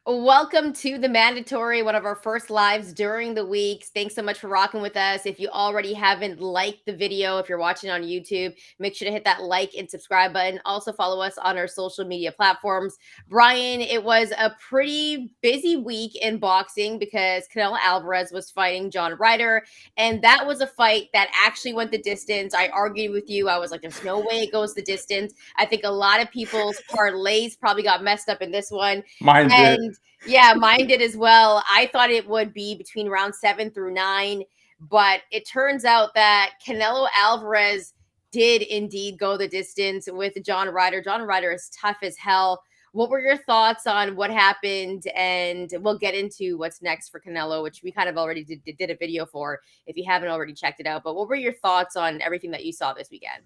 Welcome to the mandatory, one of our first lives during the weeks. Thanks so much for rocking with us. If you already haven't liked the video, if you're watching on YouTube, make sure to hit that like and subscribe button. Also follow us on our social media platforms. Bryan, it was a pretty busy week in boxing because Canelo Alvarez was fighting John Ryder, and that was a fight that actually went the distance. I argued with you. I was like, there's no way it goes the distance. I think a lot of people's parlays probably got messed up in this one. Mine did. And yeah, mine did as well. I thought it would be between round 7 through 9, but it turns out that Canelo Alvarez did indeed go the distance with John Ryder. John Ryder is tough as hell. What were your thoughts on what happened? And we'll get into what's next for Canelo, which we kind of already did a video for if you haven't already checked it out. But what were your thoughts on everything that you saw this weekend?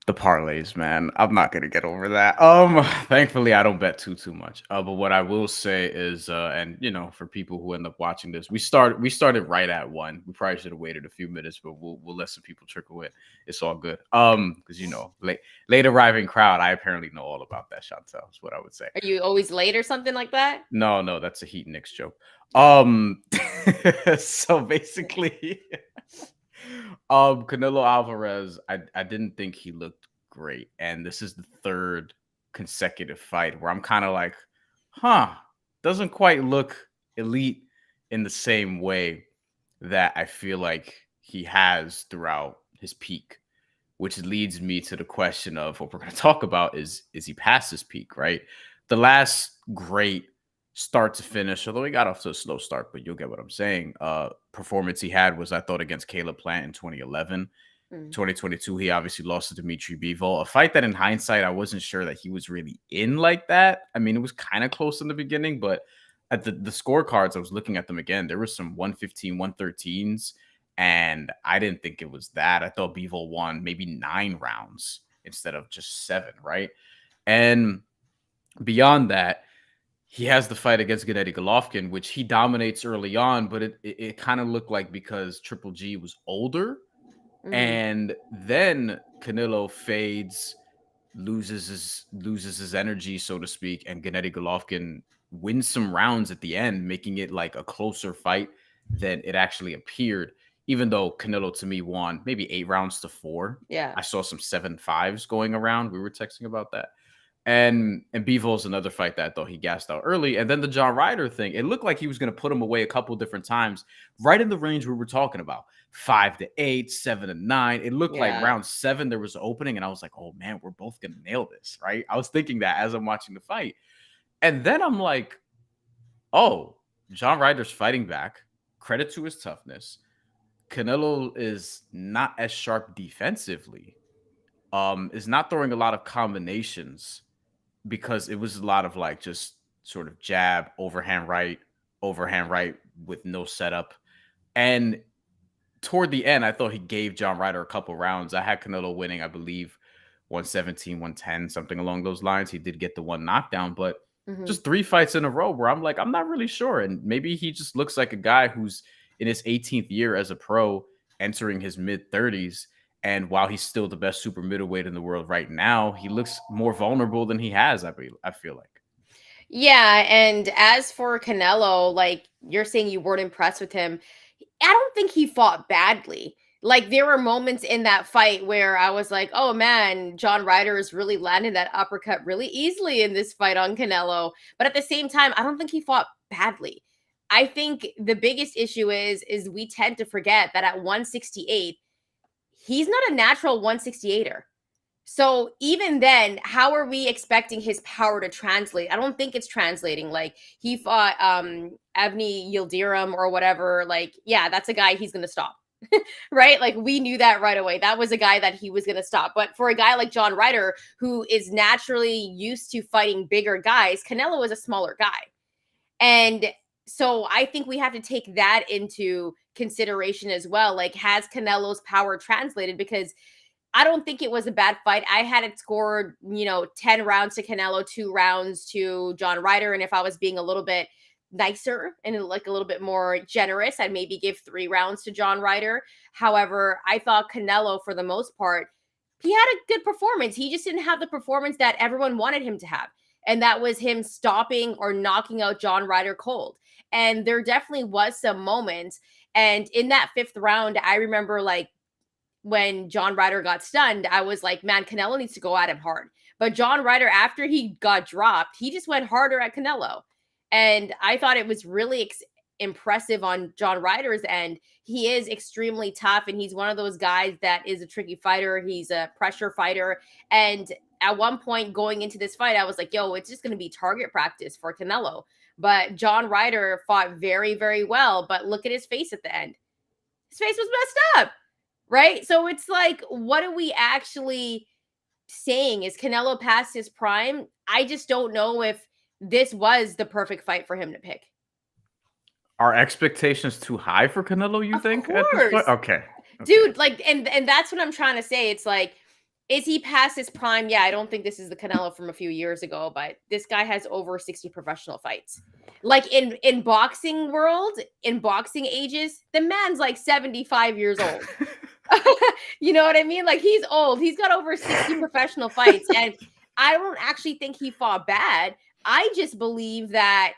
The parlays, man. I'm not gonna get over that. Thankfully I don't bet too much. But what I will say is, and for people who end up watching this, we started right at 1. We probably should have waited a few minutes, but we'll let some people trickle in. It's all good. Because late arriving crowd, I apparently know all about that, Shantelle, is what I would say. Are you always late or something like that? No, that's a Heat Knicks joke. So basically. Canelo Alvarez, I didn't think he looked great, and this is the 3rd consecutive fight where I'm kind of like, doesn't quite look elite in the same way that I feel like he has throughout his peak, which leads me to the question of what we're going to talk about is he past his peak, right? The last great start to finish, although he got off to a slow start, but you'll get what I'm saying. Performance he had was, I thought, against Caleb Plant in 2011. 2022, he obviously lost to Dimitri Bivol, a fight that in hindsight, I wasn't sure that he was really in like that. I mean, it was kind of close in the beginning, but at the scorecards, I was looking at them again. There was some 115, 113s, and I didn't think it was that. I thought Bivol won maybe 9 rounds instead of just 7, right? And beyond that, he has the fight against Gennady Golovkin, which he dominates early on, but it kind of looked like because Triple G was older, and then Canelo fades, loses his energy, so to speak, and Gennady Golovkin wins some rounds at the end, making it like a closer fight than it actually appeared. Even though Canelo to me won maybe 8 rounds to 4. Yeah. I saw some 7-5s going around. We were texting about that. And Bivol's another fight that I thought he gassed out early. And then the John Ryder thing, it looked like he was going to put him away a couple different times, right in the range we were talking about, 5-8, 7-9. It looked like round 7 there was an opening, and I was like, oh man, we're both going to nail this, right? I was thinking that as I'm watching the fight. And then I'm like, oh, John Ryder's fighting back. Credit to his toughness. Canelo is not as sharp defensively. Is not throwing a lot of combinations, because it was a lot of like just sort of jab, overhand right with no setup. And toward the end, I thought he gave John Ryder a couple rounds. I had Canelo winning, I believe, 117, 110, something along those lines. He did get the 1 knockdown, but just 3 fights in a row where I'm like, I'm not really sure. And maybe he just looks like a guy who's in his 18th year as a pro, entering his mid-30s. And while he's still the best super middleweight in the world right now, he looks more vulnerable than he has, I feel like. Yeah, and as for Canelo, like you're saying you weren't impressed with him. I don't think he fought badly. Like there were moments in that fight where I was like, "Oh man, John Ryder is really landing that uppercut really easily in this fight on Canelo." But at the same time, I don't think he fought badly. I think the biggest issue is we tend to forget that at 168, he's not a natural 168er. So even then, how are we expecting his power to translate? I don't think it's translating. Like he fought Avni Yildirim or whatever. Like, yeah, that's a guy he's gonna stop. Right? Like we knew that right away. That was a guy that he was gonna stop. But for a guy like John Ryder, who is naturally used to fighting bigger guys, Canelo is a smaller guy. And so I think we have to take that into consideration as well. Like, has Canelo's power translated? Because I don't think it was a bad fight. I had it scored, 10 rounds to Canelo, 2 rounds to John Ryder. And if I was being a little bit nicer and like a little bit more generous, I'd maybe give 3 rounds to John Ryder. However, I thought Canelo, for the most part, he had a good performance. He just didn't have the performance that everyone wanted him to have. And that was him stopping or knocking out John Ryder cold. And there definitely was some moments. And in that 5th round, I remember like when John Ryder got stunned, I was like, man, Canelo needs to go at him hard. But John Ryder, after he got dropped, he just went harder at Canelo. And I thought it was really impressive on John Ryder's end. He is extremely tough, and he's one of those guys that is a tricky fighter. He's a pressure fighter. And at one point going into this fight, I was like, yo, it's just going to be target practice for Canelo. But John Ryder fought very, very well. But look at his face at the end. His face was messed up. Right? So it's like, what are we actually saying? Is Canelo past his prime? I just don't know if this was the perfect fight for him to pick. Are expectations too high for Canelo, you think? Course. At this point? Okay. Dude, like, and that's what I'm trying to say. It's like, is he past his prime? Yeah, I don't think this is the Canelo from a few years ago, but this guy has over 60 professional fights. Like in boxing world, in boxing ages, the man's like 75 years old. You know what I mean? Like, he's old. He's got over 60 professional fights. And I don't actually think he fought bad. I just believe that,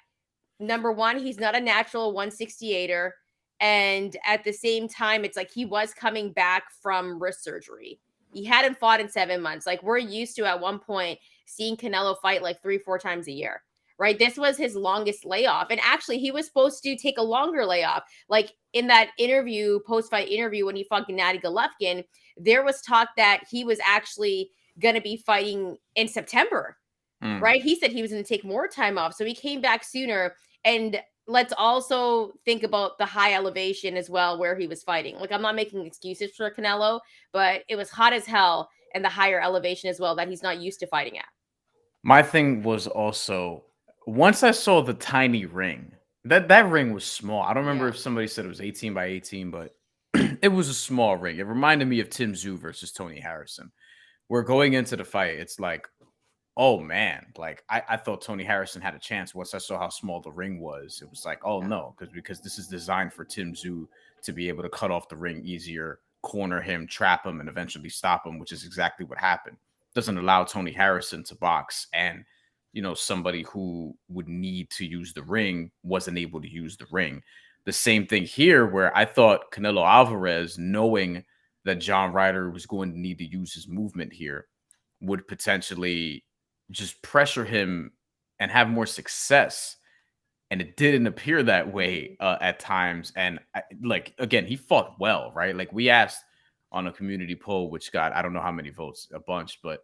number one, he's not a natural 168er. And at the same time, it's like he was coming back from wrist surgery. He hadn't fought in 7 months. Like, we're used to at one point seeing Canelo fight like 3-4 times a year. Right? This was his longest layoff. And actually, he was supposed to take a longer layoff. Like in that interview, post-fight interview, when he fought Gennady Golovkin, there was talk that he was actually going to be fighting in September. Right? He said he was going to take more time off. So he came back sooner. And let's also think about the high elevation as well, where he was fighting. Like, I'm not making excuses for Canelo, but it was hot as hell, and the higher elevation as well that he's not used to fighting at. My thing was also, once I saw the tiny ring, that ring was small. I don't remember if somebody said it was 18 by 18, but it was a small ring. It reminded me of Tim Tszyu versus Tony Harrison. We're going into the fight. It's like, oh man, like I thought Tony Harrison had a chance. Once I saw how small the ring was, it was like, oh no, because this is designed for Tim Tszyu to be able to cut off the ring easier, corner him, trap him, and eventually stop him, which is exactly what happened. Doesn't allow Tony Harrison to box, and somebody who would need to use the ring wasn't able to use the ring. The same thing here, where I thought Canelo Alvarez, knowing that John Ryder was going to need to use his movement here, would potentially just pressure him and have more success. And it didn't appear that way at times. And again, he fought well, right? Like, we asked on a community poll, which got, I don't know how many votes, a bunch, but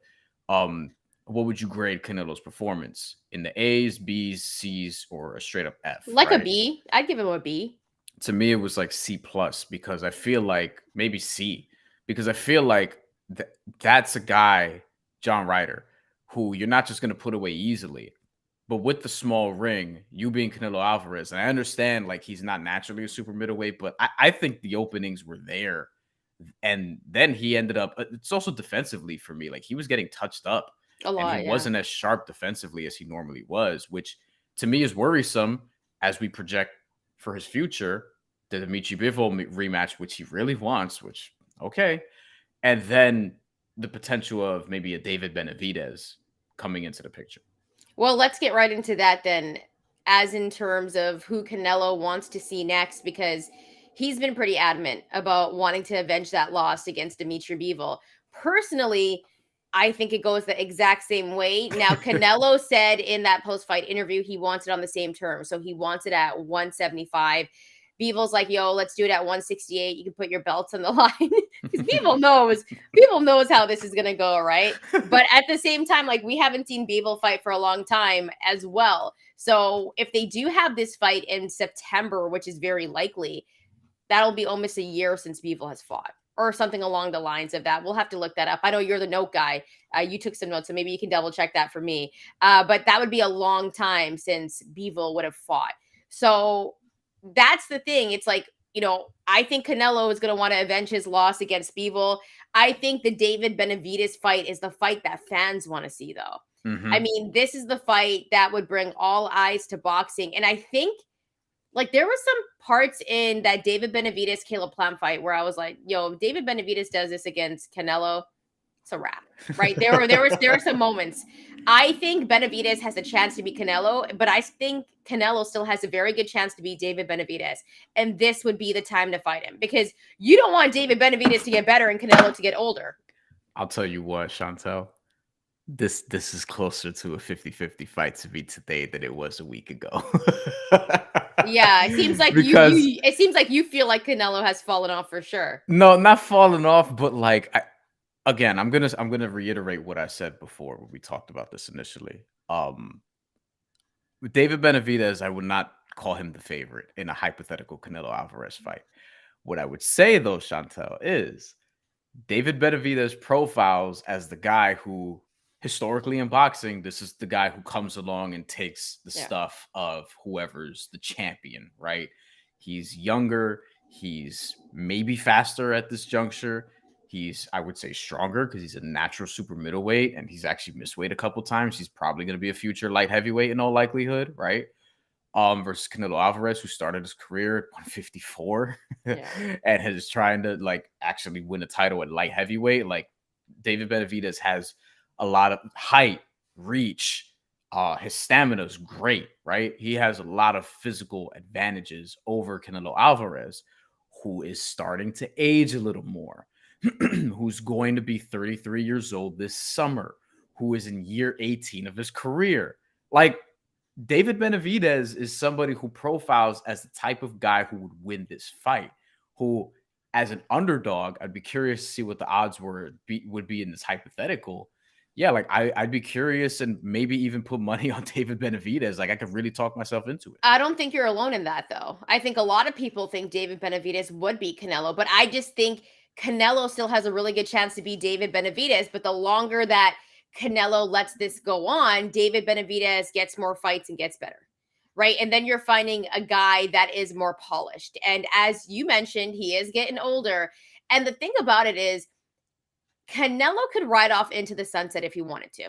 what would you grade Canelo's performance? In the A's, B's, C's, or a straight up F? Like, right? A B. I'd give him a B. To me, it was like C+, because I feel like, maybe C, because I feel like that's a guy, John Ryder, who you're not just going to put away easily. But with the small ring, you being Canelo Alvarez, and I understand like he's not naturally a super middleweight, but I think the openings were there. And then he ended up, it's also defensively for me, like he was getting touched up a lot, and he wasn't as sharp defensively as he normally was, which to me is worrisome as we project for his future, the Dimitri Bivol rematch, which he really wants, which, okay. And then the potential of maybe a David Benavidez coming into the picture. Well, let's get right into that then, as in terms of who Canelo wants to see next, because he's been pretty adamant about wanting to avenge that loss against Dimitri Bivol. Personally, I think it goes the exact same way. Now, Canelo said in that post-fight interview he wants it on the same terms. So he wants it at 175. Bivol's like, yo, let's do it at 168. You can put your belts on the line. Because Bivol knows how this is going to go, right? But at the same time, like, we haven't seen Bivol fight for a long time as well. So if they do have this fight in September, which is very likely, that'll be almost a year since Bivol has fought, or something along the lines of that. We'll have to look that up. I know you're the note guy. You took some notes, so maybe you can double check that for me. But that would be a long time since Bivol would have fought. So that's the thing. It's like, I think Canelo is going to want to avenge his loss against Bivol. I think the David Benavidez fight is the fight that fans want to see, though. Mm-hmm. I mean, this is the fight that would bring all eyes to boxing. And I think, like, there was some parts in that David Benavidez Caleb Plant fight where I was like, yo, David Benavidez does this against Canelo, it's a wrap, right? There were some moments. I think Benavidez has a chance to beat Canelo, but I think Canelo still has a very good chance to beat David Benavidez, and this would be the time to fight him because you don't want David Benavidez to get better and Canelo to get older. I'll tell you what, Shantelle. This is closer to a 50-50 fight to me today than it was a week ago. Yeah, it seems like because you feel like Canelo has fallen off for sure. no, not falling off, but like again, I'm gonna reiterate what I said before when we talked about this initially. With David Benavidez, I would not call him the favorite in a hypothetical Canelo Alvarez fight. What I would say though, Shantelle, is David Benavidez profiles as the guy who, historically in boxing, this is the guy who comes along and takes the stuff of whoever's the champion, right? He's younger. He's maybe faster at this juncture. He's, I would say, stronger because he's a natural super middleweight and he's actually missed weight a couple times. He's probably going to be a future light heavyweight in all likelihood, right? Versus Canelo Alvarez, who started his career at 154 and is trying to like actually win a title at light heavyweight. Like David Benavidez has a lot of height, reach. His stamina is great, right? He has a lot of physical advantages over Canelo Alvarez, who is starting to age a little more, who's going to be 33 years old this summer, who is in year 18 of his career. Like, David Benavidez is somebody who profiles as the type of guy who would win this fight, who, as an underdog, I'd be curious to see what the odds would be in this hypothetical. Yeah, like I'd be curious and maybe even put money on David Benavidez. Like I could really talk myself into it. I don't think you're alone in that, though. I think a lot of people think David Benavidez would beat Canelo, but I just think Canelo still has a really good chance to beat David Benavidez. But the longer that Canelo lets this go on, David Benavidez gets more fights and gets better, right? And then you're finding a guy that is more polished. And as you mentioned, he is getting older. And the thing about it is, Canelo could ride off into the sunset if he wanted to.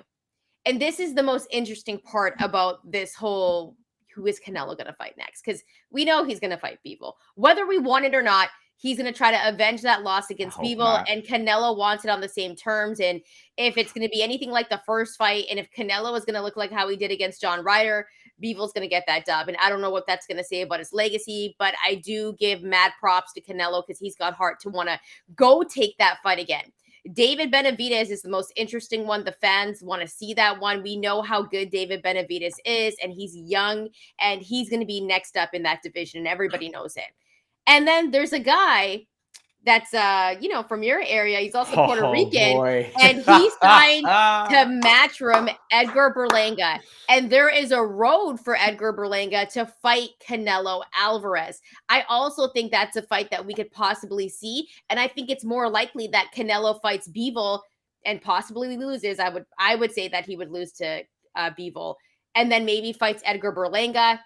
And this is the most interesting part about this whole who is Canelo going to fight next? Because we know he's going to fight Bivol. Whether we want it or not, he's going to try to avenge that loss against Bivol, and Canelo wants it on the same terms. And if it's going to be anything like the first fight, and if Canelo is going to look like how he did against John Ryder, Bivol's going to get that dub. And I don't know what that's going to say about his legacy, but I do give mad props to Canelo because he's got heart to want to go take that fight again. David Benavidez is the most interesting one. The fans want to see that one. We know how good David Benavidez is, and he's young, and he's going to be next up in that division, and everybody knows it. And then there's a guy that's, from your area. He's also Puerto Rican, and he signed to Matchroom Edgar Berlanga. And there is a road for Edgar Berlanga to fight Canelo Alvarez. I also think that's a fight that we could possibly see. And I think it's more likely that Canelo fights Bivol and possibly loses. I would say that he would lose to Bivol, and then maybe fights Edgar Berlanga,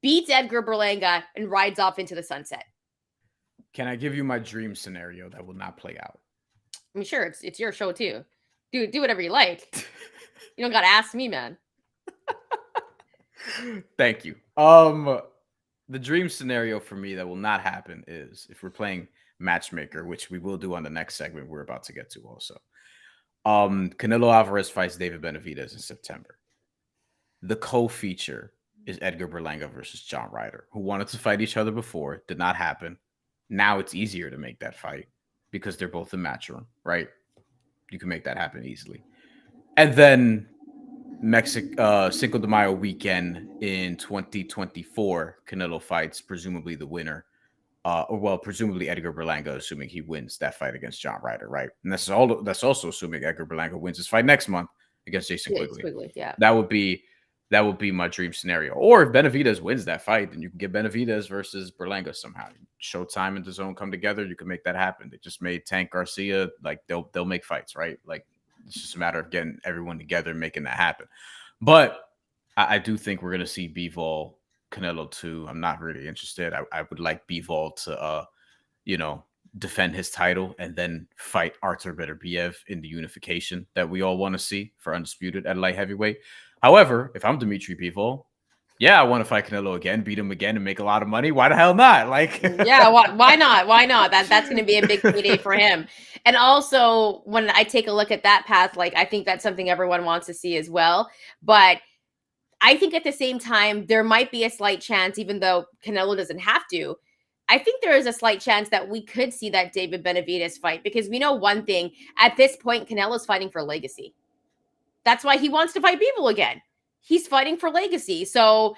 beats Edgar Berlanga, and rides off into the sunset. Can I give you my dream scenario that will not play out? I mean, sure, it's your show too. Do whatever you like. You don't gotta ask me, man. Thank you. The dream scenario for me that will not happen is if we're playing matchmaker, which we will do on the next segment we're about to get to also. Canelo Alvarez fights David Benavidez in September. The co-feature is Edgar Berlanga versus John Ryder, who wanted to fight each other before, did not happen. Now it's easier to make that fight because they're both in Matchroom, right? You can make that happen easily. And then Cinco de Mayo weekend in 2024, Canelo fights presumably the winner, presumably Edgar Berlanga, assuming he wins that fight against John Ryder, right? And that's also assuming Edgar Berlanga wins his fight next month against Jason Quigley. Yeah, that would be my dream scenario. Or if Benavidez wins that fight, then you can get Benavidez versus Berlanga somehow. Showtime and DAZN come together. You can make that happen. They just made Tank Garcia. Like they'll make fights, right? Like it's just a matter of getting everyone together and making that happen. But I do think we're gonna see Bivol Canelo too. I'm not really interested. I would like Bivol to defend his title and then fight Artur Beterbiev in the unification that we all want to see for undisputed at light heavyweight. However, if I'm Dimitri Bivol, Yeah, I want to fight Canelo again, beat him again, and make a lot of money. Why the hell not? Like, Yeah, why not? Why not? That's going to be a big payday for him. And also, when I take a look at that path, like I think that's something everyone wants to see as well. But I think at the same time, there might be a slight chance, even though Canelo doesn't have to. I think there is a slight chance that we could see that David Benavidez fight, because we know one thing: at this point, Canelo's fighting for legacy. That's why he wants to fight people again. He's fighting for legacy. So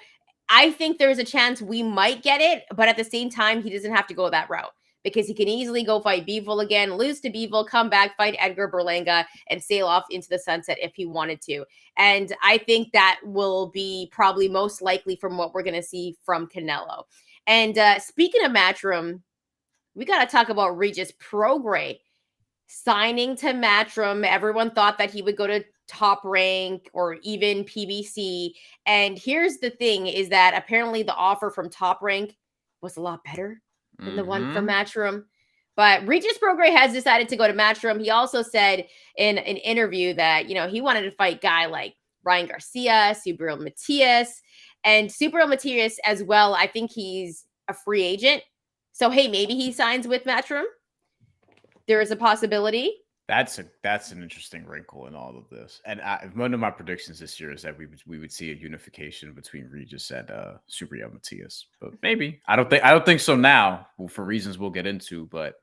I think there's a chance we might get it, but at the same time, he doesn't have to go that route, because he can easily go fight Bivol again, lose to Bivol, come back, fight Edgar Berlanga, and sail off into the sunset if he wanted to. And I think that will be probably most likely from what we're going to see from Canelo. And speaking of Matchroom, we got to talk about Regis Prograis signing to Matchroom. Everyone thought that he would go to Top Rank or even PBC. And here's the thing is that apparently the offer from Top Rank was a lot better than the one from Matchroom. But Regis Prograis has decided to go to Matchroom. He also said in an interview that, he wanted to fight guy like Ryan Garcia, Subriel Matias, and Subriel Matias as well. I think he's a free agent. So, hey, maybe he signs with Matchroom. There is a possibility. That's an interesting wrinkle in all of this. And one of my predictions this year is that we would see a unification between Regis and Subriel Matias. But maybe I don't think so now, for reasons we'll get into. But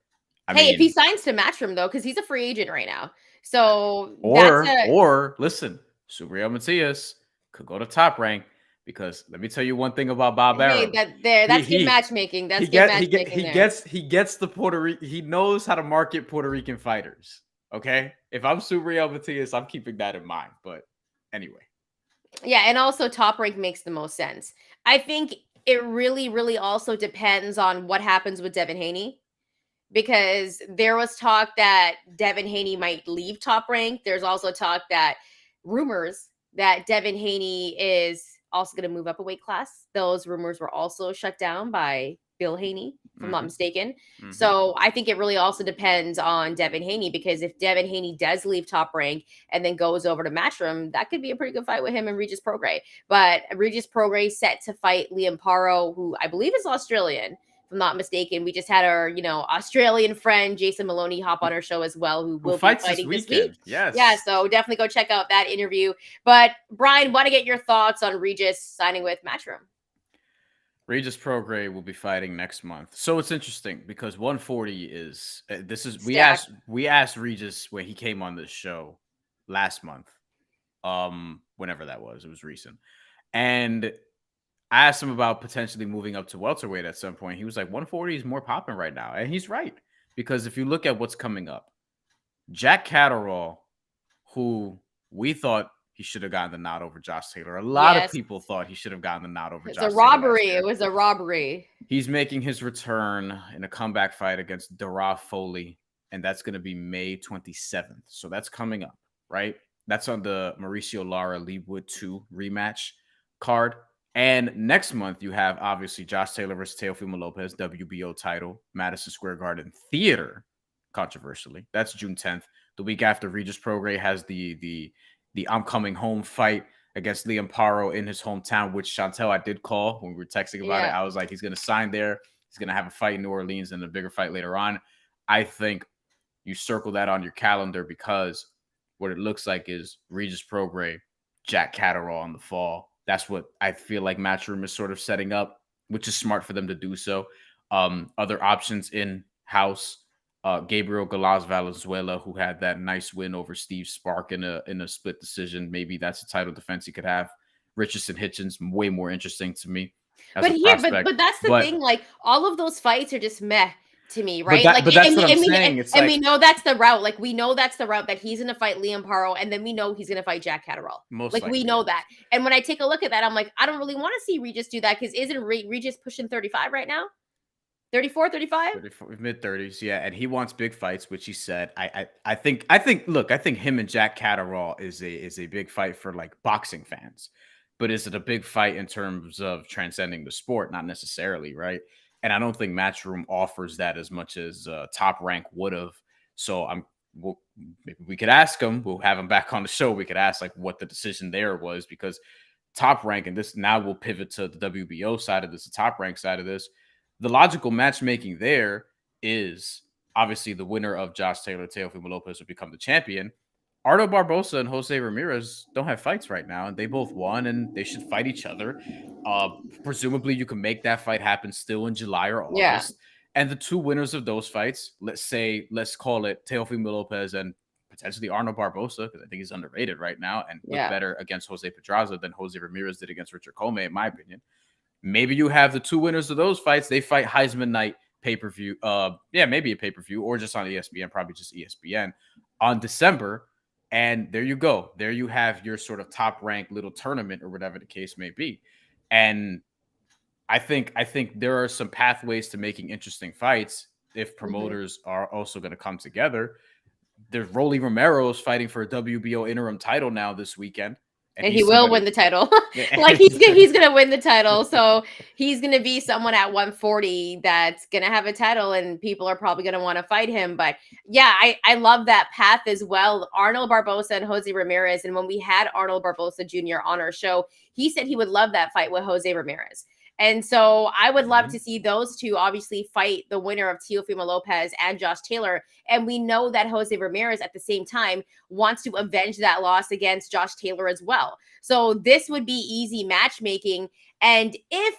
if he signs to Matchroom though, because he's a free agent right now, so or listen, Subriel Matias could go to Top Rank. Because let me tell you one thing about Bob Arum. That's good matchmaking. That's good matchmaking. He gets the Puerto Rican. He knows how to market Puerto Rican fighters. Okay, if I'm Subriel Matias, I'm keeping that in mind. But anyway, yeah, and also Top Rank makes the most sense. I think it really, really also depends on what happens with Devin Haney, because there was talk that Devin Haney might leave Top Rank. There's also talk that rumors that Devin Haney is also going to move up a weight class. Those rumors were also shut down by Bill Haney, if I'm not mistaken. So I think it really also depends on Devin Haney, because if Devin Haney does leave Top Rank and then goes over to Matchroom, that could be a pretty good fight with him and Regis Prograis. But Regis Prograis set to fight Liam Paro, who I believe is Australian, if I'm not mistaken. We just had our, Australian friend Jason Maloney hop on our show as well, who will be fighting this week. Yes. Yeah, so definitely go check out that interview. But Bryan, want to get your thoughts on Regis signing with Matchroom? Regis Prograis will be fighting next month. So it's interesting because 140 is we asked Regis when he came on this show last month. Whenever that was, it was recent. And I asked him about potentially moving up to welterweight at some point. He was like, 140 is more popping right now. And he's right. Because if you look at what's coming up, Jack Catterall, who we thought he should have gotten the nod over Josh Taylor. A lot of people thought he should have gotten the nod over Josh Taylor. It's a robbery. It was a robbery. He's making his return in a comeback fight against Darragh Foley, and that's going to be May 27th. So that's coming up, right? That's on the Mauricio Lara Leewood 2 rematch card. And next month, you have, obviously, Josh Taylor versus Teofimo Lopez, WBO title, Madison Square Garden Theater, controversially. That's June 10th. The week after, Regis Prograis has the I'm coming home fight against Liam Paro in his hometown, which Shantelle I did call when we were texting about it. I was like, he's going to sign there. He's going to have a fight in New Orleans and a bigger fight later on. I think you circle that on your calendar, because what it looks like is Regis Prograis, Jack Catterall on the fall. That's what I feel like Matchroom is sort of setting up, which is smart for them to do so. Other options in-house, Gabriel Galaz Valenzuela, who had that nice win over Steve Spark in a split decision. Maybe that's a title defense he could have. Richardson Hitchens, way more interesting to me. But that's the thing. Like, all of those fights are just meh to me, right? But that's what I'm saying. And we know that's the route. Like, we know that's the route, that he's going to fight Liam Paro, and then we know he's going to fight Jack Catterall. We know that. And when I take a look at that, I'm like, I don't really want to see Regis do that, because isn't Regis pushing 35 right now? 34, 35? Mid-30s, yeah. And he wants big fights, which he said. I think him and Jack Catterall is a big fight for, like, boxing fans. But is it a big fight in terms of transcending the sport? Not necessarily, right? And I don't think Matchroom offers that as much as Top Rank would have. So maybe we could ask him. We'll have him back on the show. We could ask, like, what the decision there was, because top rank, and this now will pivot to the WBO side of this, the top rank side of this. The logical matchmaking there is obviously the winner of Josh Taylor, Teofimo Lopez will become the champion. Arno Barbosa and Jose Ramirez don't have fights right now, and they both won, and they should fight each other. Presumably, you can make that fight happen still in July or August. And the two winners of those fights, let's call it Teofimo Lopez and potentially Arno Barbosa, because I think he's underrated right now and looked better against Jose Pedraza than Jose Ramirez did against Richard Comey, in my opinion. Maybe you have the two winners of those fights. They fight Heisman night pay-per-view. Maybe a pay-per-view or just on ESPN, probably just ESPN on December. And there you go. There you have your sort of top ranked little tournament or whatever the case may be. And I think there are some pathways to making interesting fights if promoters are also going to come together. There's Rolly Romero's fighting for a WBO interim title now this weekend. And he will win the title. Like he's gonna win the title. So he's gonna be someone at 140 that's gonna have a title, and people are probably gonna want to fight him. But yeah, I love that path as well. Arnold Barbosa and Jose Ramirez. And when we had Arnold Barbosa Jr. on our show, he said he would love that fight with Jose Ramirez. And so I would love to see those two obviously fight the winner of Teofimo Lopez and Josh Taylor. And we know that Jose Ramirez at the same time wants to avenge that loss against Josh Taylor as well. So this would be easy matchmaking. And if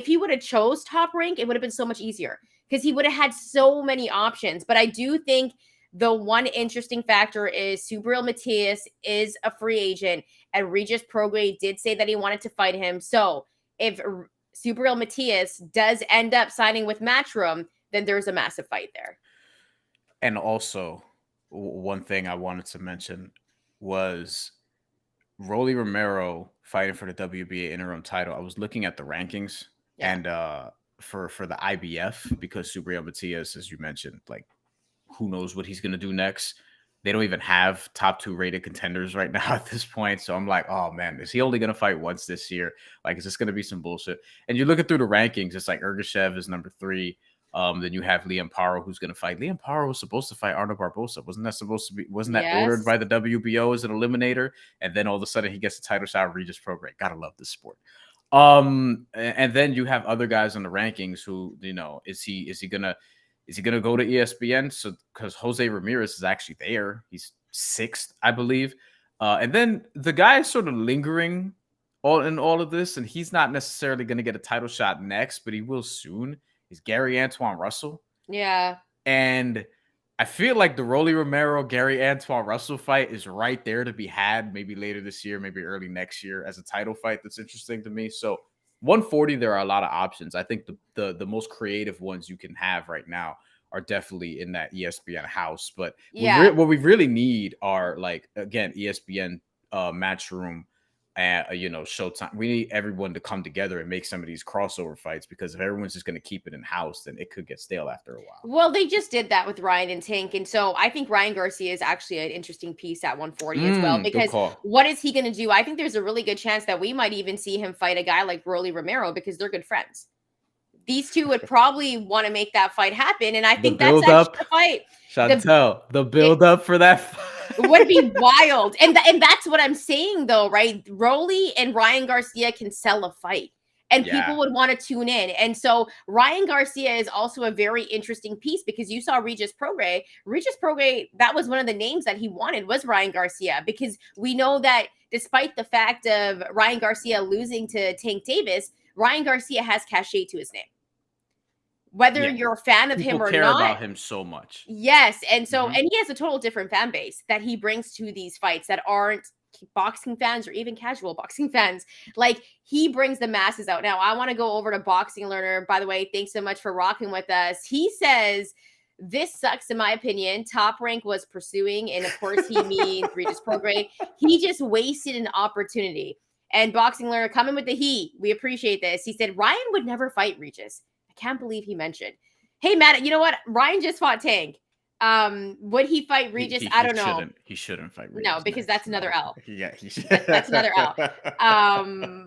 he would have chose Top Rank, it would have been so much easier because he would have had so many options. But I do think the one interesting factor is Subriel Matias is a free agent, and Regis Prograis did say that he wanted to fight him. So if Subriel Matias does end up signing with Matchroom, then there's a massive fight there. And also, one thing I wanted to mention was Rolly Romero fighting for the WBA interim title. I was looking at the rankings and for the IBF, because Subriel Matias, as you mentioned, like, who knows what he's going to do next. They don't even have top 2 rated contenders right now at this point. So I'm like, oh man, is he only going to fight once this year? Like, is this going to be some bullshit? And you're looking through the rankings. It's like Ergashev is number 3. Then you have Liam Paro, who's going to fight. Liam Paro was supposed to fight Arno Barbosa. Wasn't that ordered by the WBO as an eliminator? And then all of a sudden he gets a title shot of Regis Prograis. Gotta love this sport. And then you have other guys on the rankings who, is he gonna go to ESPN? So because Jose Ramirez is actually there, he's 6th, I believe. And then the guy is sort of lingering in all of this, and he's not necessarily going to get a title shot next, but he will soon. He's Gary Antoine Russell. Yeah. And I feel like the Rolly Romero, Gary Antoine Russell fight is right there to be had, maybe later this year, maybe early next year, as a title fight that's interesting to me. So 140, there are a lot of options. I think the most creative ones you can have right now are definitely in that ESPN house. But what we really need are, like, again, ESPN Matchroom, Showtime. We need everyone to come together and make some of these crossover fights, because if everyone's just going to keep it in house, then it could get stale after a while. Well, they just did that with Ryan and Tank. And so I think Ryan Garcia is actually an interesting piece at 140 as well, because what is he going to do? I think there's a really good chance that we might even see him fight a guy like Rolly Romero, because they're good friends. These two would probably want to make that fight happen. And I think that's actually the fight. Shantelle, the build up for that fight would be wild. And that's what I'm saying, though, right? Rolly and Ryan Garcia can sell a fight, and people would want to tune in. And so Ryan Garcia is also a very interesting piece, because you saw Regis Prograis. Regis Prograis, that was one of the names that he wanted, was Ryan Garcia, because we know that despite the fact of Ryan Garcia losing to Tank Davis, Ryan Garcia has cachet to his name. Whether you're a fan of him or not. People care about him so much. Yes. And so, and he has a total different fan base that he brings to these fights that aren't boxing fans or even casual boxing fans. Like, he brings the masses out. Now, I want to go over to Boxing Learner. By the way, thanks so much for rocking with us. He says, this sucks, in my opinion. Top Rank was pursuing, and of course he means Regis Prograis. He just wasted an opportunity. And Boxing Learner coming with the heat. We appreciate this. He said, Ryan would never fight Regis. Can't believe he mentioned. Hey, Matt, you know what? Ryan just fought Tank. Would he fight Regis? I don't know. He shouldn't fight Regis. No, because that's another L. Yeah, he should. That's another L.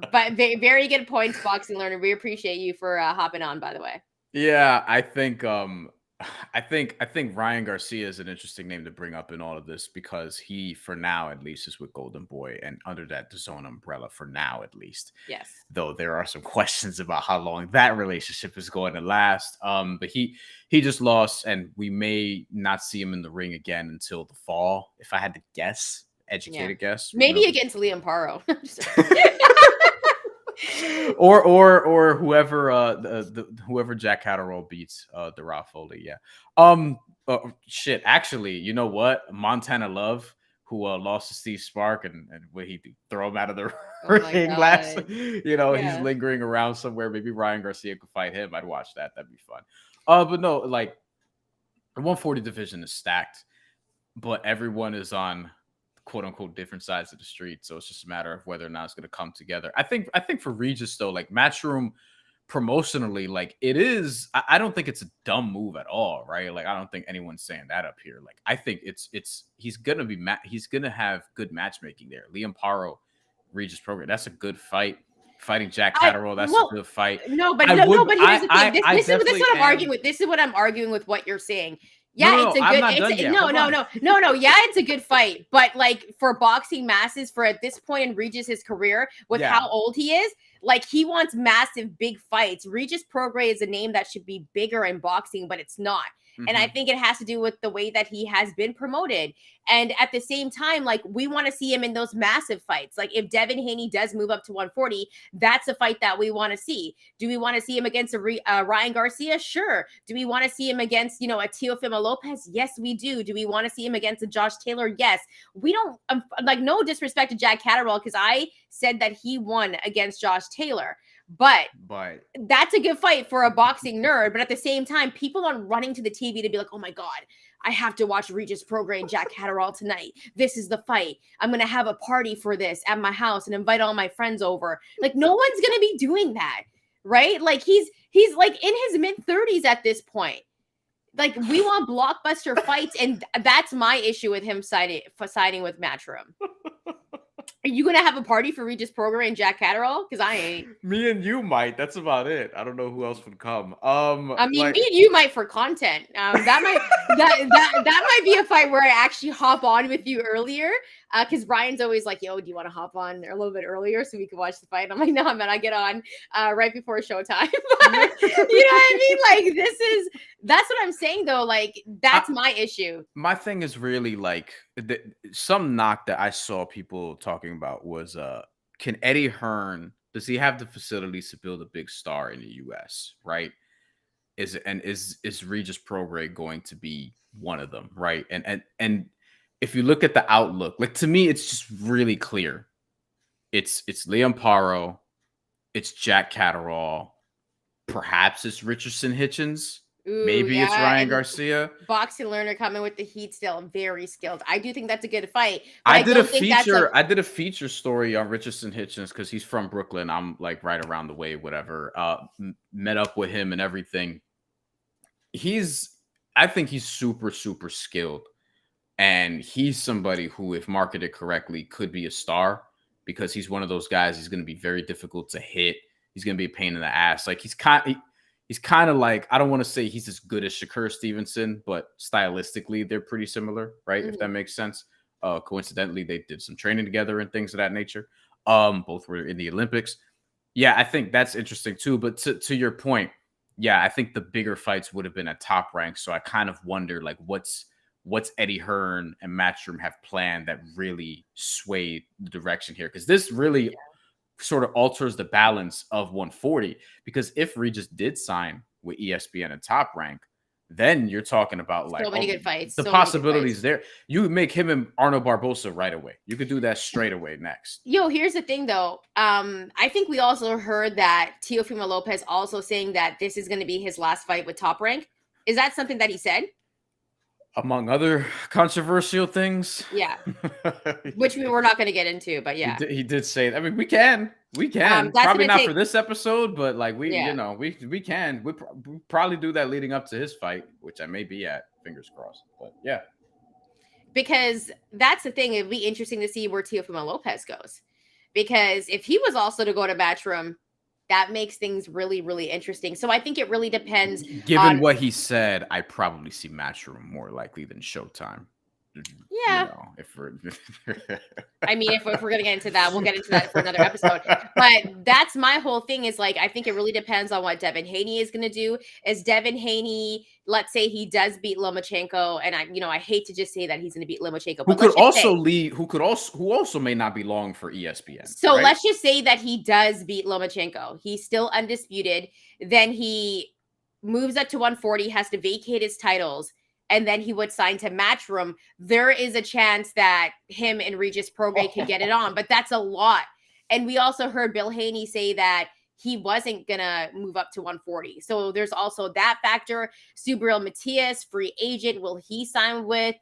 But very good points, Boxing Learner. We appreciate you for hopping on, by the way. Yeah, I think I think Ryan Garcia is an interesting name to bring up in all of this because he, for now at least, is with Golden Boy and under that DAZN umbrella for now at least. Yes. Though there are some questions about how long that relationship is going to last. But he just lost, and we may not see him in the ring again until the fall. If I had to guess, Yeah. educated guess, Maybe against Liam Paro. or whoever whoever Jack Catterall beats the Raw Foley. Yeah. Shit. Actually, you know what? Montana Love, who lost to Steve Spark, and where he throw him out of the Oh my ring last. God. He's Yeah. lingering around somewhere. Maybe Ryan Garcia could fight him. I'd watch that. That'd be fun. But no, like the 140 division is stacked, but everyone is on quote unquote different sides of the street. So it's just a matter of whether or not it's going to come together. I think for Regis though, like Matchroom promotionally, like it is, I don't think it's a dumb move at all, right? Like I don't think anyone's saying that up here. Like I think he's gonna be he's gonna have good matchmaking there. Liam Paro, Regis Prograis, that's a good fight. Fighting Jack Catterall, that's a good fight. No, but I would, but here's the thing. This is definitely what I'm am. arguing with. This is what I'm arguing with what you're saying. No, Yeah, no, it's no, a I'm good. not done yet. No, Hold no, on. no. Yeah, it's a good fight. But like for boxing masses, for at this point in Regis's career, with Yeah. how old he is, like he wants massive, big fights. Regis Prograis is a name that should be bigger in boxing, but it's not. And I think it has to do with the way that he has been promoted. And at the same time, like we want to see him in those massive fights. Like if Devin Haney does move up to 140, that's a fight that we want to see. Do we want to see him against a Ryan Garcia? Sure. Do we want to see him against, a Teofimo Lopez? Yes, we do. Do we want to see him against a Josh Taylor? Yes. We don't, like, no disrespect to Jack Catterall, because I said that he won against Josh Taylor. But that's a good fight for a boxing nerd. But at the same time, people aren't running to the TV to be like, oh my God, I have to watch Regis Prograis and Jack Catterall tonight. This is the fight. I'm going to have a party for this at my house and invite all my friends over. Like no one's going to be doing that, right? Like he's like in his mid-30s at this point. Like we want blockbuster fights, and that's my issue with him siding with Matchroom. Are you gonna have a party for Regis Prograis and Jack Catterall? Because I ain't. Me and you might. That's about it. I don't know who else would come. I mean, me and you might for content. That might be a fight where I actually hop on with you earlier. Because Bryan's always like, "Yo, do you want to hop on a little bit earlier so we can watch the fight?" I'm like, "No, man, I get on right before showtime." But, you know what I mean? Like that's what I'm saying though. Like that's my issue. My thing is really like some knock that I saw people talking about was can Eddie Hearn, does he have the facilities to build a big star in the US, right? Is Regis Prograis going to be one of them, right? And if you look at the outlook, like to me, it's just really clear. It's Liam Paro, it's Jack Catterall, perhaps it's Richardson Hitchens. Ooh, maybe it's Ryan Garcia. Boxing learner coming with the heat still, very skilled. I do think that's a good fight. I did a feature story on Richardson Hitchens because he's from Brooklyn. I'm like right around the way, whatever. Met up with him and everything. I think he's super, super skilled. And he's somebody who, if marketed correctly, could be a star because he's one of those guys. He's going to be very difficult to hit. He's going to be a pain in the ass. Like he's kind of like, I don't want to say he's as good as Shakur Stevenson, but stylistically they're pretty similar, right? Mm-hmm. If that makes sense. Coincidentally, they did some training together and things of that nature. Both were in the Olympics. Yeah, I think that's interesting too. But to your point, yeah, I think the bigger fights would have been at Top Rank. So I kind of wonder like what's Eddie Hearn and Matchroom have planned that really sway the direction here? Because this really sort of alters the balance of 140. Because if Regis did sign with ESPN and Top Rank, then you're talking about like so many good fights. The possibilities there. You would make him and Arnold Barbosa right away. You could do that straight away next. Yo, here's the thing though. I think we also heard that Teofimo Lopez also saying that this is going to be his last fight with Top Rank. Is that something that he said? Among other controversial things. Yeah. Which we were not going to get into, but yeah. He did say that. I mean, we can. Probably not for this episode, but like we can. We probably do that leading up to his fight, which I may be at, fingers crossed. But yeah. Because that's the thing. It'd be interesting to see where Teofimo Lopez goes. Because if he was also to go to Matchroom, that makes things really, really interesting. So I think it really depends. Given what he said, I probably see Matchroom more likely than Showtime. Yeah. You know, if we're I mean, if we're going to get into that, we'll get into that for another episode. But that's my whole thing is like, I think it really depends on what Devin Haney is going to do. Is Devin Haney, let's say he does beat Lomachenko, and I hate to just say that he's going to beat Lomachenko, who but could let's just also say, lead, who also may not be long for ESPN. so right? let's just say that he does beat Lomachenko. He's still undisputed. Then he moves up to 140, has to vacate his titles, and then he would sign to Matchroom. There is a chance that him and Regis Prograis could get it on, but that's a lot. And we also heard Bill Haney say that he wasn't going to move up to 140. So there's also that factor. Subriel Matias, free agent. Will he sign with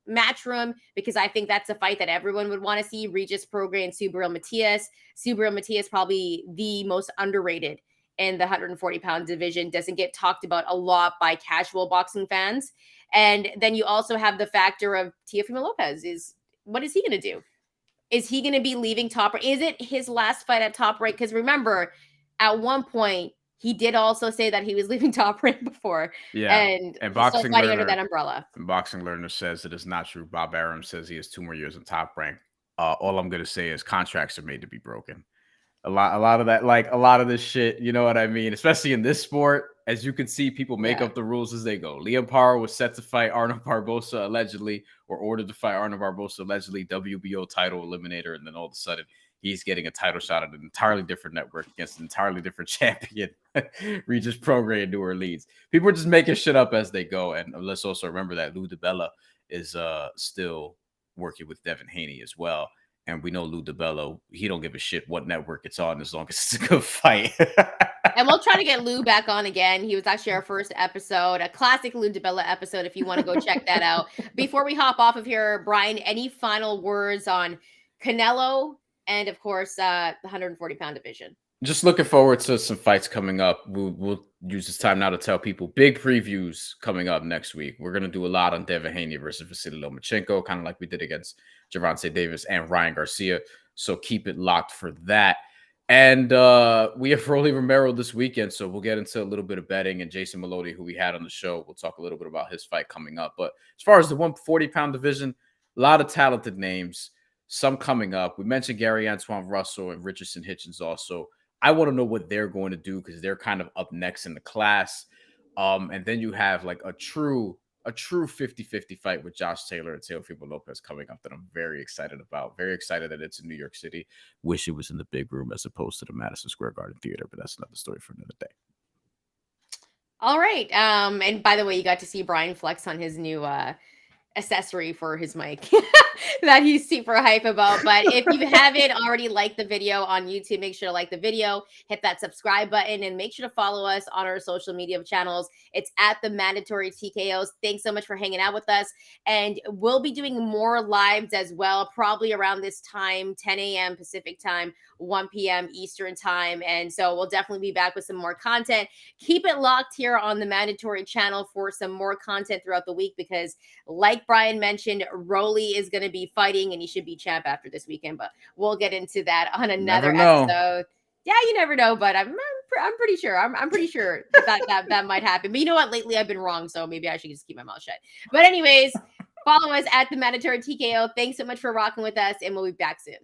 Matchroom? Because I think that's a fight that everyone would want to see. Regis Prograis and Subriel Matias. Subriel Matias probably the most underrated in the 140-pound division. Doesn't get talked about a lot by casual boxing fans. And then you also have the factor of Teofimo Lopez. What is he going to do? Is he going to be leaving Top Rank? Is it his last fight at Top Rank? Because remember, at one point, he did also say that he was leaving Top Rank before. Yeah. And he's Boxing still fighting Learner, under that umbrella. Boxing Learner says it is not true. Bob Arum says he has 2 more years in Top Rank. All I'm going to say is contracts are made to be broken. A lot of that, like a lot of this shit, you know what I mean? Especially in this sport, as you can see, people make up the rules as they go. Liam Parra was set to fight Arnold Barbosa allegedly, or ordered to fight Arnold Barbosa allegedly, WBO title eliminator, and then all of a sudden he's getting a title shot at an entirely different network against an entirely different champion, Regis Prograis in New Orleans. People are just making shit up as they go, and let's also remember that Lou DiBella is still working with Devin Haney as well. And we know Lou DiBella, he don't give a shit what network it's on as long as it's a good fight. And we'll try to get Lou back on again. He was actually our first episode, a classic Lou DiBella episode, if you want to go check that out. Before we hop off of here, Bryan, any final words on Canelo and, of course, the 140-pound division? Just looking forward to some fights coming up. We'll use this time now to tell people big previews coming up next week. We're going to do a lot on Devin Haney versus Vasily Lomachenko, kind of like we did against Gervonta Davis and Ryan Garcia. So keep it locked for that. And we have Rolly Romero this weekend, so we'll get into a little bit of betting. And Jason Melody, who we had on the show, we'll talk a little bit about his fight coming up. But as far as the 140-pound division, a lot of talented names, some coming up. We mentioned Gary Antoine Russell and Richardson Hitchens also. I want to know what they're going to do because they're kind of up next in the class. And then you have like a true 50-50 fight with Josh Taylor and Teofimo Lopez coming up that I'm very excited about. Very excited that it's in New York City. Wish it was in the big room as opposed to the Madison Square Garden Theater, but that's another story for another day. All right. And by the way, you got to see Bryan flex on his new accessory for his mic that he's super hype about. But if you haven't already liked the video on YouTube, make sure to like the video, hit that subscribe button, and make sure to follow us on our social media channels. It's at TheMandatory TKOs. Thanks so much for hanging out with us. And we'll be doing more lives as well, probably around this time, 10 a.m. Pacific time, 1 p.m. Eastern time. And so we'll definitely be back with some more content. Keep it locked here on the Mandatory channel for some more content throughout the week because, like Bryan mentioned, Rolly is going to be fighting and he should be champ after this weekend, but we'll get into that on another episode. Yeah, you never know, but I'm pretty sure. I'm pretty sure that might happen. But you know what? Lately I've been wrong, so maybe I should just keep my mouth shut. But anyways, follow us at the Mandatory TKO. Thanks so much for rocking with us, and we'll be back soon.